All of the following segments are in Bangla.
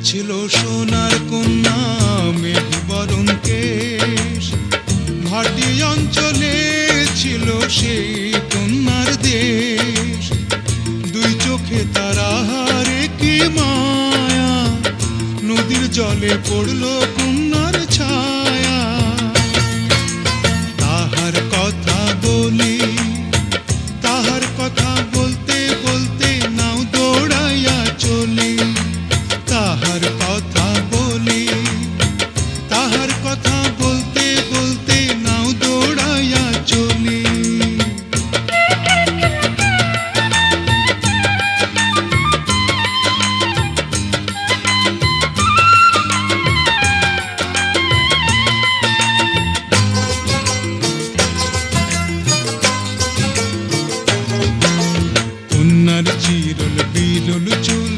ছিল সোনার কন্যা মেঘ বরণ কেশ, ভাটি অঞ্চলে ছিল সেই কন্যার দেশ। দুই চোখে তারাহারে কি মায়া, নদীর জলে পড়ল কন্যার ছায়া। তাহার কথা বলি, তাহার কথা বলতে বলতে নাও দৌড়াইয়া চলি। তাহার কথা বলি, তাহার কথা বলতে বলতে নাও দৌড়াইয়া চলি। কন্যার চিরল বিরল চুল,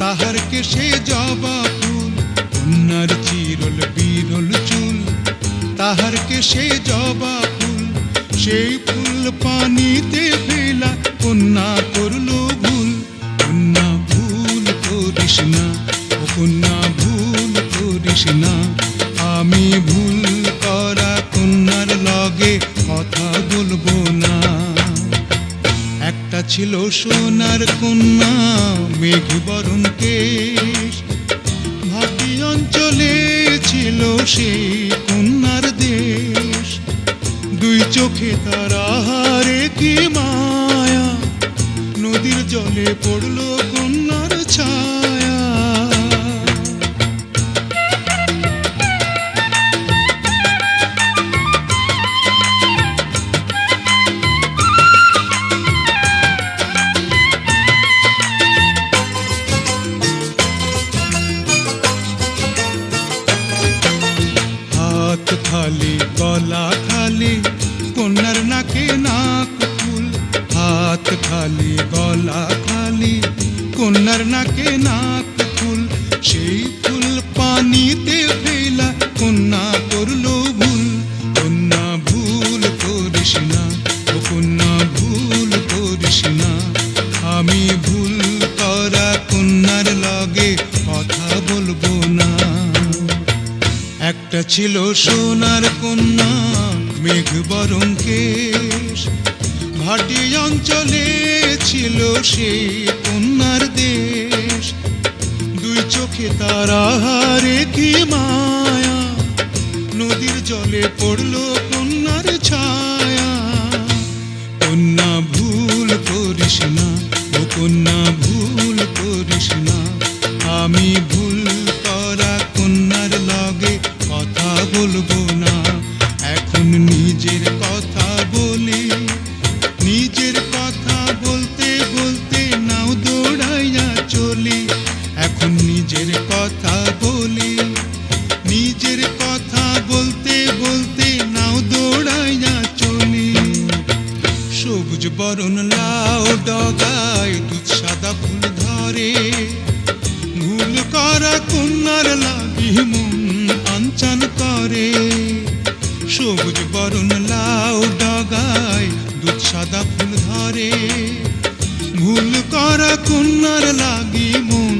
তাহার কেশে জবা ফুল। কন্যার চিরল বিরল চুল, তাহার কেশে জবা ফুল। সেই ফুল পানিতে ফেলা কন্যা করল ভুল। কন্যা ভুল করিস না, ও কন্যা ভুল করিস না। আমি ভুল করা কন্যার লগে কথা বলবো না। একটা ছিল সোনার কন্যা মেঘ বরণ কেশ, ভাটি অঞ্চলে ছিল সেই কন্যার দেশ। দুই চোখে তারাহারে কি মায়া, নদীর জলে পড়ল কন্যার ছায়া। হাত খালি গলা খালি কন্যার নাকে নাক ফুল। হাত খালি গলা খালি কন্যার নাকে নাক ফুল। সেই ফুল পানিতে ফেলা কন্যা করল ভুল। কন্যা ভুল করিস না, ও কন্যা ভুল করিস না। আমি ভুল করা কন্যার লগে কথা বলবো না। একটা ছিল সোনার কন্যা মেঘ বরণ কেশ, ভাটি অঞ্চলে ছিল সেই কন্যার দেশ। দুই চোখে তারাহারে কি মায়া, নদীর জলে পড়ল কন্যার ছায়া। কন্যা ভুল করিস না, ও কন্যা ভুল করিস না। আমি ভুল করা কন্যার লগে কথা বলবো না। এখন নিজের কথা বলি, নিজের কথা বলতে বলতে নাও দৌড়াইয়া চলি। এখন নিজের কথা বলি, নিজের কথা বলতে বলতে নাও দৌড়াইয়া চলি। সবুজ বরণ লাউ ডগায় দুধ সাদা ফুল ধরে, ভুল করা কন্যার লাগি মন আনচান করে। সবুজ বরণ লাউ ডগায় দুধ সাদা ফুল ধরে, ভুল করা কন্যার লাগি মন